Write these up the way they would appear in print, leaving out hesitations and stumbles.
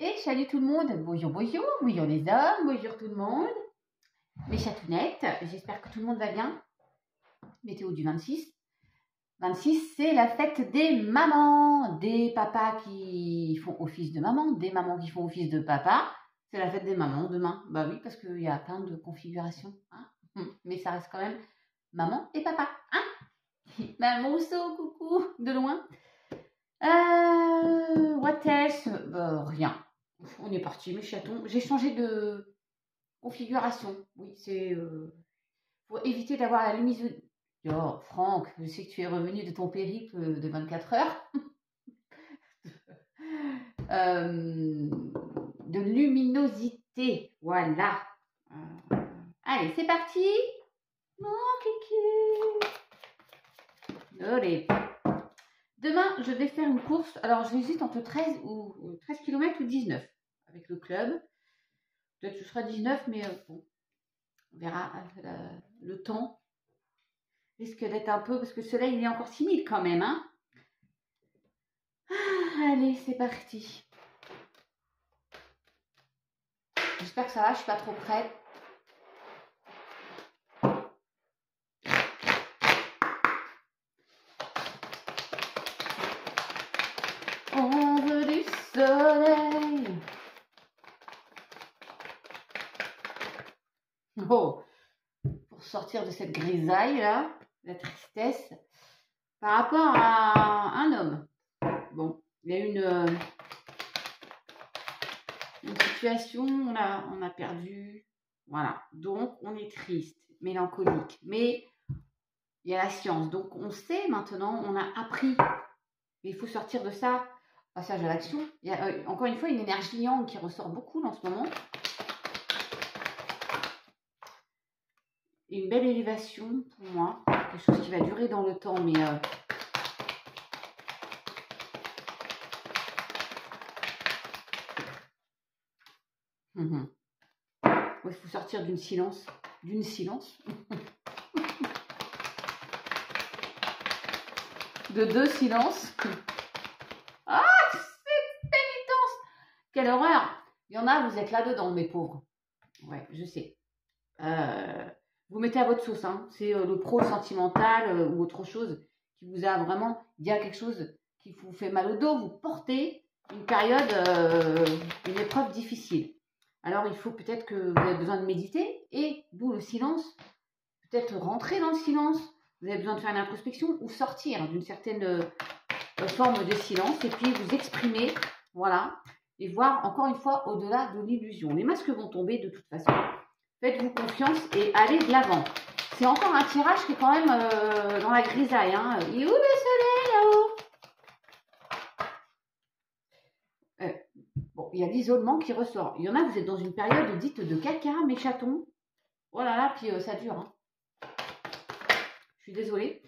Et salut tout le monde, bonjour, bonjour, bonjour les hommes, bonjour tout le monde, mes chatounettes, j'espère que tout le monde va bien. Météo du 26. 26, c'est la fête des mamans, des papas qui font office de maman, des mamans qui font office de papa. C'est la fête des mamans demain. Bah oui, parce qu'il y a plein de configurations, hein. Mais ça reste quand même maman et papa, hein. Maman Rousseau, coucou, de loin. What else? Rien. On est parti, mes chatons. J'ai changé de configuration. Oui, c'est pour éviter d'avoir la luminosité. Oh, Franck, je sais que tu es revenu de ton périple de 24 heures. De luminosité. Voilà. Allez, c'est parti. Mon kiki. Allez. Demain, je vais faire une course. Alors, j'hésite entre 13 km ou 19 avec le club. Peut-être que ce sera 19, mais bon, on verra. Le temps risque d'être un peu, parce que le soleil, il est encore timide quand même, hein. Allez, c'est parti. J'espère que ça va, je suis pas trop prête. On veut du soleil. Oh, pour sortir de cette grisaille là, la tristesse, par rapport à un homme. Bon, il y a une situation, on a perdu, voilà, donc on est triste, mélancolique, mais il y a la science, donc on sait maintenant, on a appris, il faut sortir de ça, passage à l'action. Il y a encore une fois une énergie yang qui ressort beaucoup en ce moment, et une belle élévation pour moi, quelque chose qui va durer dans le temps, mais il faut sortir d'une silence, de deux silences. Ah, c'est pénitence. Quelle horreur. Il y en a, vous êtes là-dedans, mes pauvres. Ouais, je sais. Vous mettez à votre sauce, hein. C'est le pro sentimental ou autre chose qui vous a vraiment... Il y a quelque chose qui vous fait mal au dos. Vous portez une période, une épreuve difficile. Alors, il faut peut-être que vous avez besoin de méditer et d'où le silence. Peut-être rentrer dans le silence. Vous avez besoin de faire une introspection ou sortir d'une certaine forme de silence et puis vous exprimer, voilà, et voir encore une fois au-delà de l'illusion. Les masques vont tomber de toute façon. Faites-vous confiance et allez de l'avant. C'est encore un tirage qui est quand même dans la grisaille, hein. Il est où le soleil là-haut? Bon, il y a l'isolement qui ressort. Il y en a, vous êtes dans une période dite de caca, mes chatons. Oh là là, puis ça dure, hein. Je suis désolée.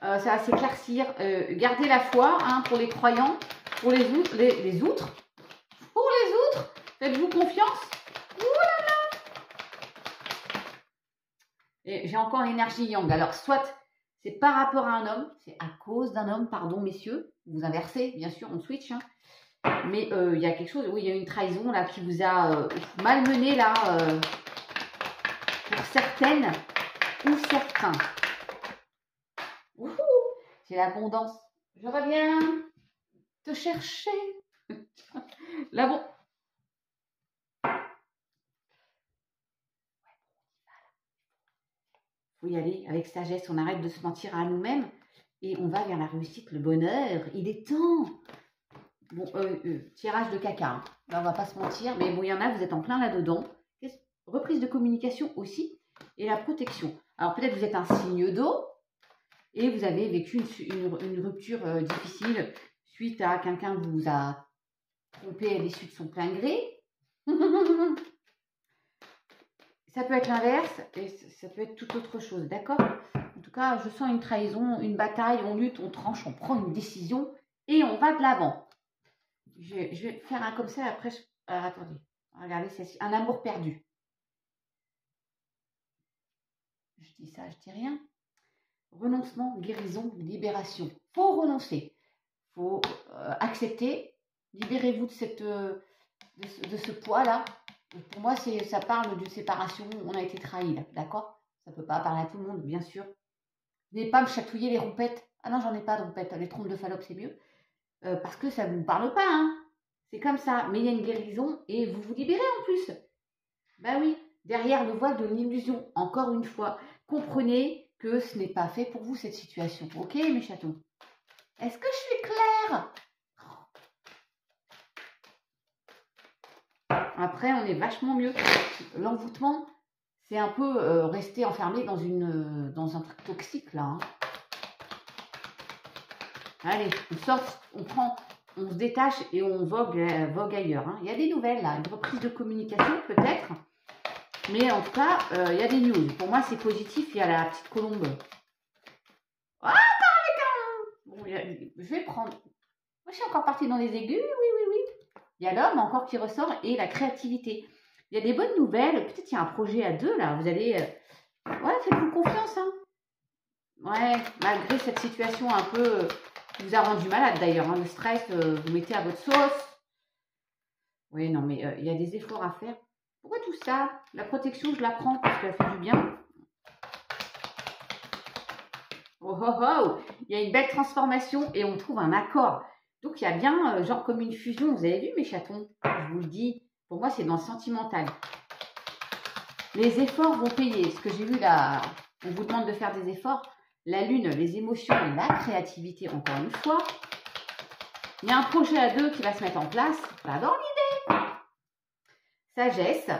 Ça va s'éclaircir. Gardez la foi, hein, pour les croyants, pour les outres. Pour les outres, faites-vous confiance. Ouh là là. Et j'ai encore l'énergie yang. Alors, soit c'est par rapport à un homme, c'est à cause d'un homme, pardon, messieurs. Vous inversez, bien sûr, on switch, hein. Mais il y a quelque chose, oui, il y a une trahison là qui vous a malmené là, pour certaines ou certains. C'est l'abondance. Je reviens te chercher. L'abondance. Il faut y aller avec sagesse. On arrête de se mentir à nous-mêmes et on va vers la réussite, le bonheur. Il est temps. Bon, tirage de caca, hein. Là, on va pas se mentir, mais bon, il y en a, vous êtes en plein là-dedans. Reprise de communication aussi et la protection. Alors, peut-être vous êtes un signe d'eau et vous avez vécu une rupture difficile suite à quelqu'un qui vous a trompé à l'issue de son plein gré. Ça peut être l'inverse et ça peut être toute autre chose, d'accord? En tout cas, je sens une trahison, une bataille, on lutte, on tranche, on prend une décision et on va de l'avant. Je vais faire un comme ça, après, attendez, regardez, c'est un amour perdu. Je dis ça, je dis rien. Renoncement, guérison, libération. Il faut renoncer, il faut accepter, libérez-vous de cette de ce poids-là. Pour moi, ça parle d'une séparation, on a été trahi, d'accord? Ça ne peut pas parler à tout le monde, bien sûr. N'allez pas me chatouiller les rompettes. Ah non, j'en ai pas de rompettes, les trompes de Fallope, c'est mieux. Parce que ça ne vous parle pas, hein. C'est comme ça, mais il y a une guérison et vous vous libérez en plus. Bah oui, derrière le voile de l'illusion, encore une fois, comprenez que ce n'est pas fait pour vous cette situation. Ok, mes chatons? Est-ce que je suis claire? Après, on est vachement mieux. L'envoûtement, c'est un peu rester enfermé dans un truc toxique, là. Hein. Allez, on sort, on se détache et on vogue ailleurs. Hein. Il y a des nouvelles, là. Une reprise de communication, peut-être. Mais en tout cas, il y a des news. Pour moi, c'est positif. Il y a la petite colombe. Ah, bon, je vais prendre. Moi, je suis encore partie dans les aigus. Oui. Il y a l'homme encore qui ressort et la créativité. Il y a des bonnes nouvelles. Peut-être qu'il y a un projet à deux, là. Vous allez... Ouais, faites-vous confiance, hein. Ouais, malgré cette situation un peu... qui vous a rendu malade, d'ailleurs. Hein. Le stress, vous mettez à votre sauce. Oui, non, mais il y a des efforts à faire. Pourquoi tout ça? La protection, je la prends parce qu'elle fait du bien. Oh, oh, oh. Il y a une belle transformation et on trouve un accord. Donc, il y a bien, genre comme une fusion. Vous avez vu, mes chatons? Je vous le dis. Pour moi, c'est dans le sentimental. Les efforts vont payer. Ce que j'ai vu là, on vous demande de faire des efforts. La lune, les émotions, la créativité, encore une fois. Il y a un projet à deux qui va se mettre en place. J'adore l'idée. Sagesse.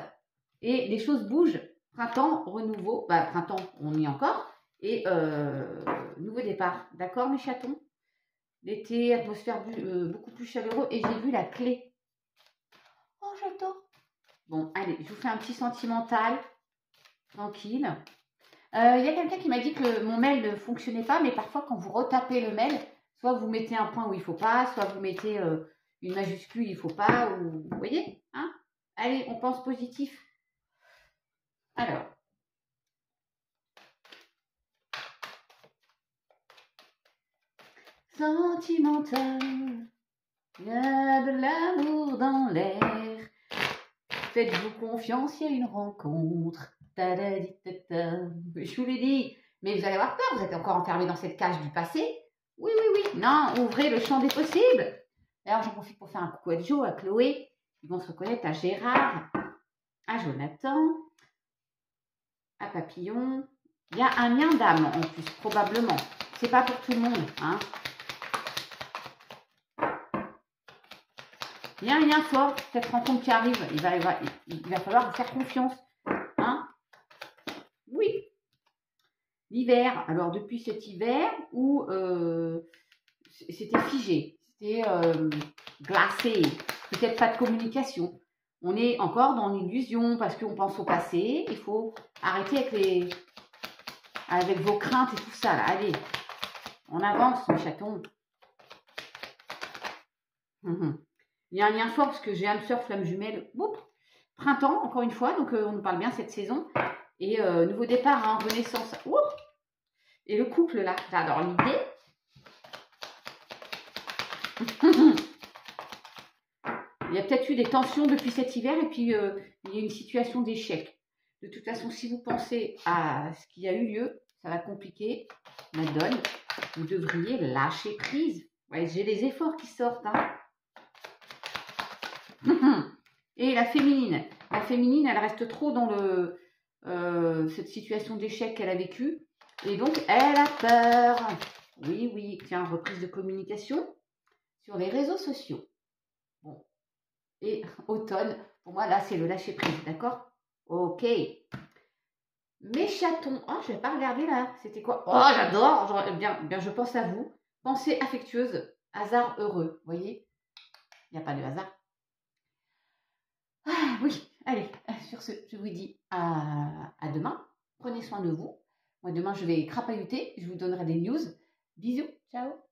Et les choses bougent. Printemps, renouveau. Bah, printemps, on y est encore. Et nouveau départ. D'accord, mes chatons? L'été, atmosphère beaucoup plus chaleureux. Et j'ai vu la clé. Oh, j'adore. Bon, allez, je vous fais un petit sentimental. Tranquille. Il y a quelqu'un qui m'a dit que mon mail ne fonctionnait pas. Mais parfois, quand vous retapez le mail, soit vous mettez un point où il ne faut pas, soit vous mettez une majuscule, il ne faut pas. Ou... Vous voyez, hein? Allez, on pense positif. Alors. Sentimental, il y a de l'amour dans l'air. Faites-vous confiance, il y a une rencontre. Je vous l'ai dit, mais vous allez avoir peur, vous êtes encore enfermé dans cette cage du passé. Oui. Non, ouvrez le champ des possibles. D'ailleurs, j'en profite pour faire un coucou à Joe, à Chloé. Ils vont se reconnaître, à Gérard, à Jonathan, à Papillon. Il y a un lien d'âme en plus, probablement. C'est pas pour tout le monde, hein. Il y a un lien fort, cette rencontre qui arrive, il va falloir vous faire confiance. Hein? Oui. L'hiver, alors depuis cet hiver où c'était figé, c'était glacé, peut-être pas de communication. On est encore dans l'illusion parce qu'on pense au passé. Il faut arrêter avec vos craintes et tout ça. Là. Allez, on avance, mes chatons. Il y a un lien fort parce que j'ai âme sœur, flamme jumelle. Boum. Printemps, encore une fois, donc on nous parle bien cette saison. Et nouveau départ, hein, renaissance. Ouh. Et le couple, là, j'adore l'idée. Il y a peut-être eu des tensions depuis cet hiver et puis il y a une situation d'échec. De toute façon, si vous pensez à ce qui a eu lieu, ça va compliquer la donne. Vous devriez lâcher prise. Ouais, j'ai les efforts qui sortent, hein. Et la féminine. La féminine, elle reste trop dans cette situation d'échec qu'elle a vécue. Et donc, elle a peur. Oui. Tiens, reprise de communication sur les réseaux sociaux. Bon. Et automne, pour moi, là, c'est le lâcher prise, d'accord? Ok. Mes chatons. Oh, je vais pas regarder là. C'était quoi? Oh, j'adore. Bien, je pense à vous. Pensée affectueuse. Hasard heureux. Vous voyez? Il n'y a pas de hasard. Ah, oui, allez, sur ce, je vous dis à demain. Prenez soin de vous. Moi, demain, je vais crapahuter. Je vous donnerai des news. Bisous, ciao.